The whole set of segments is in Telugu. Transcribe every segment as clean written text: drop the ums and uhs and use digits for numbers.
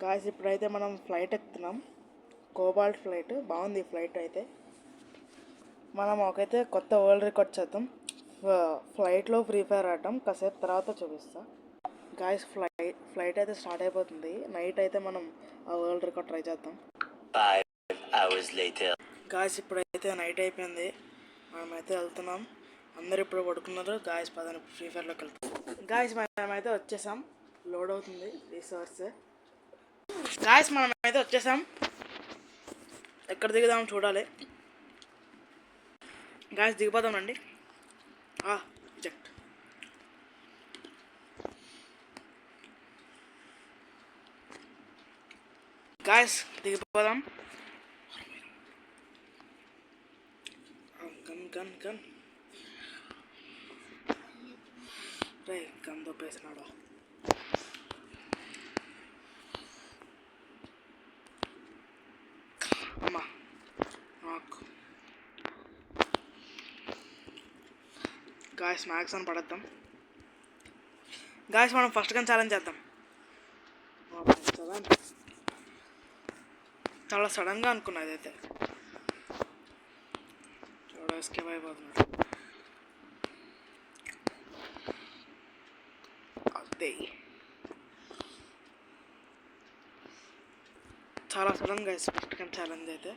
గాయస్ ఇప్పుడైతే మనం ఫ్లైట్ ఎక్కుతున్నాం. కోబాల్ట్ ఫ్లైట్ బాగుంది. ఫ్లైట్ అయితే మనం ఒకైతే కొత్త వరల్డ్ రికార్డ్ చేద్దాం. ఫ్లైట్లో ఫ్రీ ఫైర్ ఆడటం కాసేపు తర్వాత చూపిస్తా. గాయస్ ఫ్లైట్ అయితే స్టార్ట్ అయిపోతుంది. నైట్ అయితే మనం ఆ వరల్డ్ రికార్డ్ ట్రై చేద్దాం. 5 hours later. గాయస్ ఇప్పుడైతే నైట్ అయిపోయింది. మనమైతే వెళ్తున్నాం. అందరు ఇప్పుడు పడుకున్నారు. గాయస్ పదని ఫ్రీ ఫైర్లోకి వెళ్తాం. గాయస్ మనమైతే వచ్చేసాం. లోడ్ అవుతుంది రిసోర్స్. గాయస్ మనమైతే వచ్చేసాం. ఎక్కడ దిగుదాం చూడాలి. గాయస్ దిగిపోదామండి. రిజెక్ట్. గాయస్ దిగిపోదాం. గన్ రే గన్ దొప్పేసినాడు. అమ్మా నాకు గాయస్ మ్యాక్స్ అని పడేద్దాం. గాయస్ మనం ఫస్ట్ గన్ ఛాలెంజ్ చేద్దాం. చాలా సడన్గా అనుకున్నా ఇదైతే. చూడ ఎస్కేప్ అయిపోతున్నాడు. అదే చాలా sudden guys first gun challenge అయితే.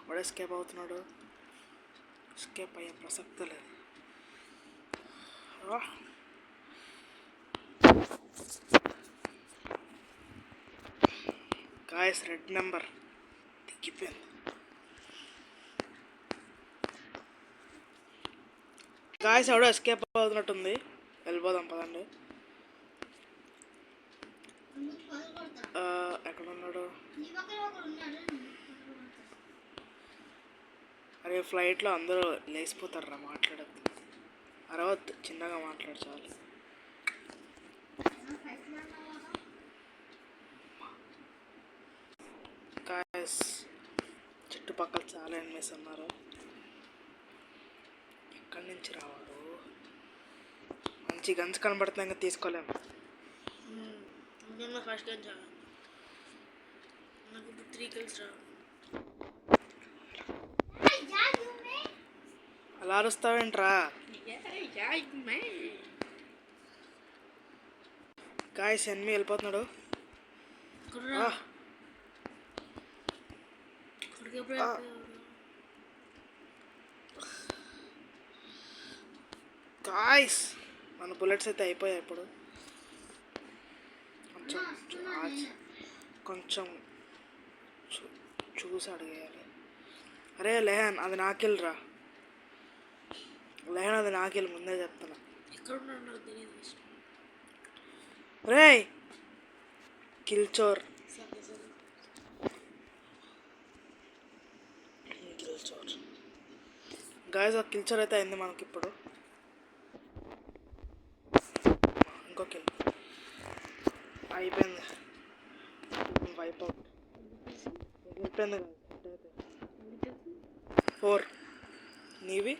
వాడు ఎస్కేప్ అవుతున్నాడు. ఎస్కేప్ అయ్యే ప్రసక్తి లేదు. గాయస్ రెడ్ నెంబర్ దిగిపోయింది. గాయస్ ఎవడో ఎస్కేప్ అవుతున్నట్టుంది. వెళ్ళిపోదాం పదండి. ఎక్కడున్నాడు? అరే ఫ్లైట్లో అందరూ లేచిపోతారా మాట్లాడద్దు. అరవద్దు, చిన్నగా మాట్లాడు చాలు. గాయస్ చుట్టుపక్కల చాలా ఎనిమిస్ ఉన్నారు. ఎక్కడి నుంచి రావాడు? మంచి గన్స్ కనబడుతున్నాయి, ఇంకా తీసుకోలేము. ఫస్ట్ గన్ చాలా నాకు 3 kills రా. అలా అరుస్తావేంట్రా? గాయస్ ఎనిమి వెళ్ళిపోతున్నాడు. గాయస్ మన బుల్లెట్స్ అయితే అయిపోయాయి. ఇప్పుడు కొంచెం చూసి అడిగేయాలి. అరే లేహన్ అది నాకెళ్ళరా. లేహన్ అది నాకెళ్ళి ముందే చెప్తున్నా. రే కిల్చోర్ గాయస్ ఒక కిల్చోర్ అయితే అయింది మనకి. ఇప్పుడు ఇంకో కిల్ అయిపోయింది. వైప్ అవుట్ అయిపోయింది. 4 నీవి.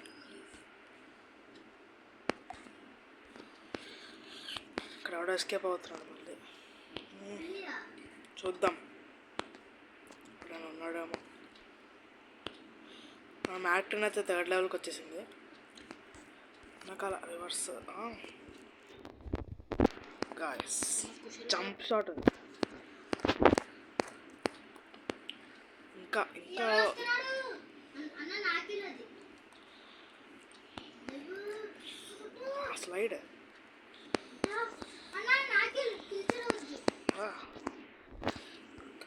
ఇక్కడ ఎవడో ఎస్కేప్ అవుతున్నాడు మళ్ళీ. చూద్దాం ఇక్కడ ఉన్నాడేమో. మన మ్యాట్రిన్ అయితే 3rd లెవెల్కి వచ్చేసింది. వెనకాల రివర్స్. Guys jump shot. ఇంకా స్లైడ్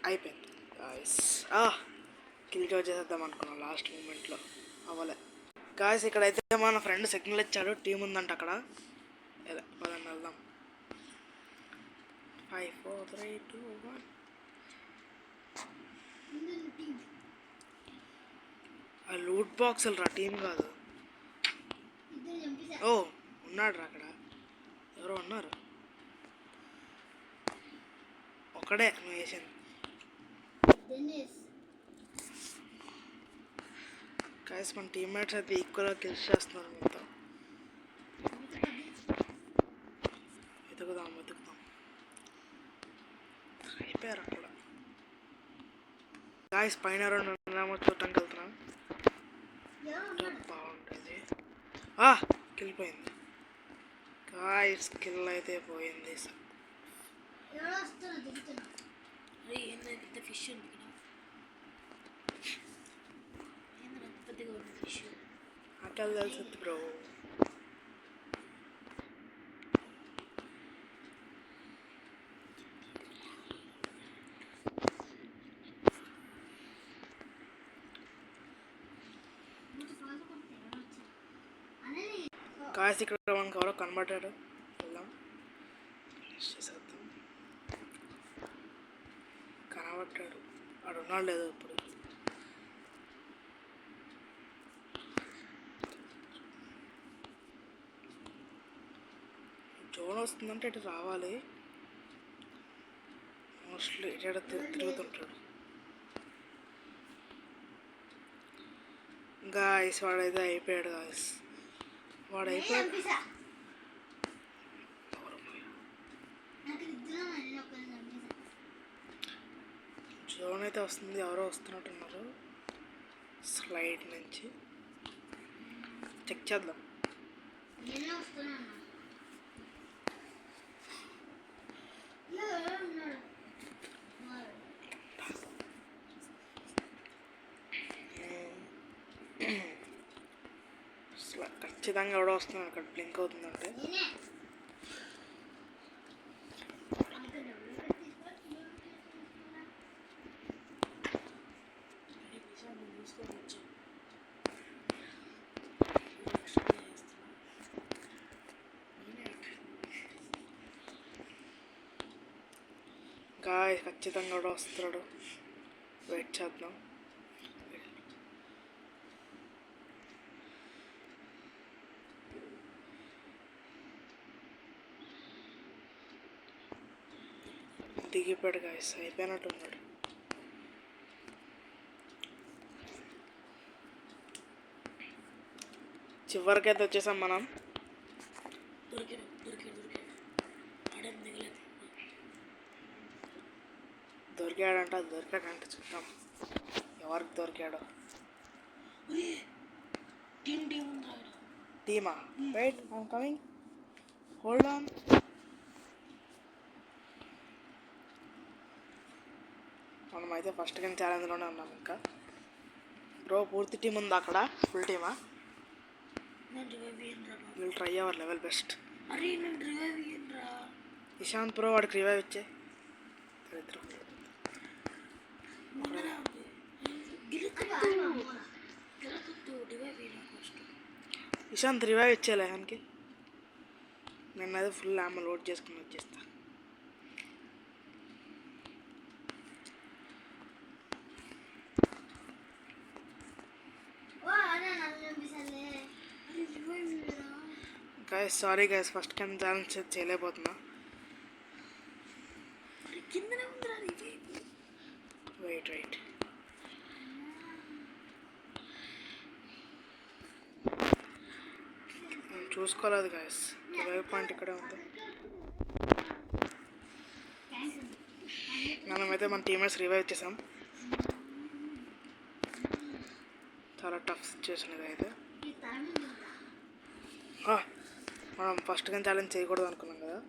అయిపోయింది. గాయస్ కిల్ చేసేద్దాం అనుకున్నాం లాస్ట్ మూమెంట్లో, అవ్వలే. గాయస్ ఇక్కడైతే మన ఫ్రెండ్ సిగ్నల్ ఇచ్చాడు. టీం ఉందంట అక్కడ. పదండి వెళ్దాం. 5 4 3 2 1. ఆ లూట్ బాక్సులు రా, టీం కాదు. ఓ ఉన్నాడు రా అక్కడ. ఎవరో ఉన్నారు. ఒక్కడే నువ్వు వేసింది. గాయస్ మన టీమ్మేట్స్ అయితే ఈక్వల్గా కిల్స్ చేస్తున్నారు మీతో. వెతుకుదాం అయిపోయారు అక్కడ. గాయస్ పైన 2 ఉన్నామో చూడటానికి వెళ్తున్నాం. బాగుంటుంది. కిల్ పోయింది గాయస్, కిల్ అయితే పోయింది. ఫిష్ ఉంది పెద్దగా ఉంది ఫిష్. అటల్ తెలుసు బ్రో. గాయస్ ఇక్కడ మనకు ఎవరో కనబడ్డాడు. వెళ్దాం, చేసేద్దాం. కనబడ్డాడు, వాడు ఉన్నాడు లేదు ఇప్పుడు. జోన్ వస్తుందంటే ఇటు రావాలి. మోస్ట్లీ ఇటు తిరుగుతుంటాడు. గాయస్ వాడైతే అయిపోయాడు. గాయస్ వాడు అయిపోయాడు. జోన్ అయితే వస్తుంది, ఎవరో వస్తున్నట్టున్నారు స్లైడ్ నుంచి. చెక్ చేద్దాం. ఖచ్చితంగా ఎవడో వస్తున్నాడు అక్కడ, బ్లింక్ అవుతుందంటే. గాయస్ ఖచ్చితంగా ఎవడో వస్తున్నాడు, వెయిట్ చేద్దాం. దిగిపోయాడు గాయస్, అయిపోయినట్టున్నాడు. చివరికైతే వచ్చేసాం మనం. దొరికాడంట చూద్దాం ఎవరికి దొరికాడో. టీమా? Wait, I'm coming, hold on. మనమైతే ఫస్ట్ గేమ్ ఛాలెంజ్లోనే ఉన్నాం ఇంకా. బ్రో పూర్తి టీం ఉంది అక్కడ, ఫుల్ టీమా? Will try our level best. Ishant bro వాడికి రివైవ్ ఇచ్చే. ఇషాంత్ రివైవ్ ఇచ్చేలే ఆయనకి. నేను అయితే ఫుల్ ఆమె లోడ్ చేసుకుని వచ్చేస్తా. Guys sorry guys, first time challenge చేయలేకపోతున్నా. వెయిట్ చూసుకోలేదు గైస్, రివైవ్ పాయింట్ ఇక్కడే ఉంది. మనమైతే మన టీమేట్స్ రివైవ్ చేసాం. చాలా టఫ్ సిచ్యువేషన్ ఇది అయితే. మనం ఫస్ట్ గన్ ఛాలెంజ్ చేయకూడదు అనుకున్నాం కదా.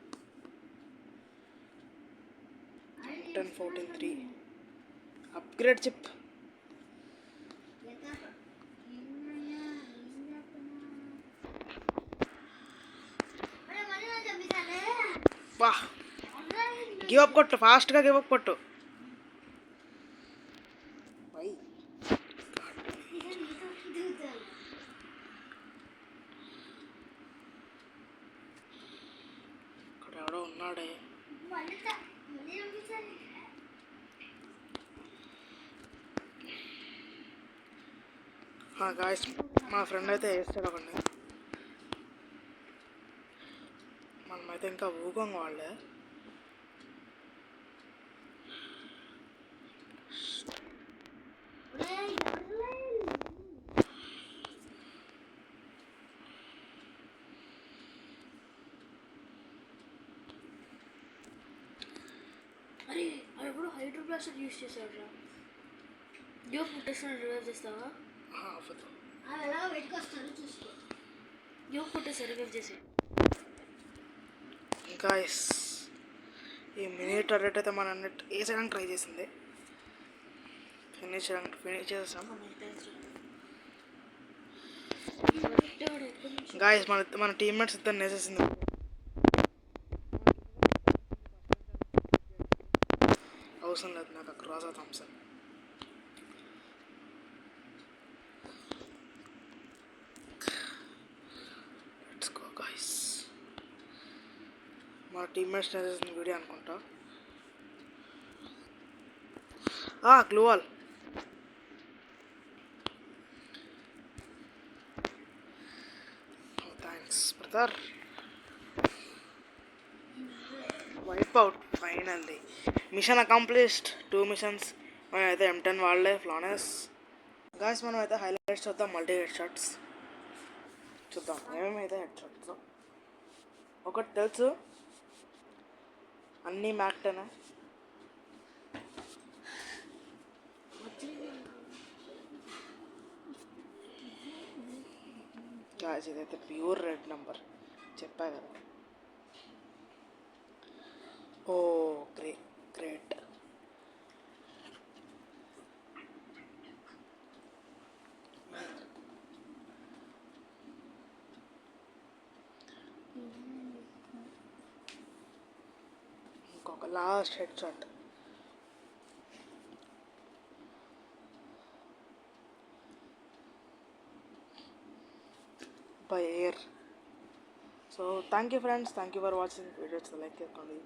10-14-3 అప్గ్రేడ్ చిప్. వా, గివ్ అప్ కొట్టు, ఫాస్ట్గా గివ్ అప్ కొట్టు. ఇక్కడ ఎవడో ఉన్నాడే. గాయస్ మా ఫ్రెండ్ అయితే వేస్తాడు ఒకటి. మనమైతే ఇంకా ఊగంగా వాళ్ళే. వాడు కూడా హైడ్రోబ్లాస్టర్ యూస్ చేశాడు రా. జియో పుట్టేస్తాను రివైవ్ చేస్తావా? అది ఎలా వెతికి వస్తాడో చూసుకో. జియో పుట్టేసి రివైవ్ చేసి. గాయస్ ఈ మినీ టర్రెట్ అయితే మన నెట్ వేసేయడానికి ట్రై చేసింది. ఫినిష్ చేసేసాం. గాయస్ మన టీమ్మేట్స్ ఇద్దరు వేసేసింది. అవసరం లేదు నాకు క్రాస్ థామ్సన్. Let's go guys. మన టీమ్మేట్స్ వేసేసిన వీడియో అనుకుంటా. Glue wall. Thanks brother. Wipe out finally. Mission accomplished. 2 missions. మనం అయితే M10 వాళ్ళే ఫ్లానెస్. గాయస్ మనం అయితే హైలైట్స్ చూద్దాం. మల్టీ హెడ్ షాట్స్ చూద్దాం. ఏమేమైతే హెడ్ షాట్స్ ఒకటి తెలుసు, అన్నీ మ్యాక్టేనా. గాయస్ ఇదైతే ప్యూర్ రెడ్ నెంబర్ చెప్పా కదా. ఓ గ్రేట్. ఇంకొక last head shot. By air. So thank you friends, thank you for watching videos. Like చేసుకోండి.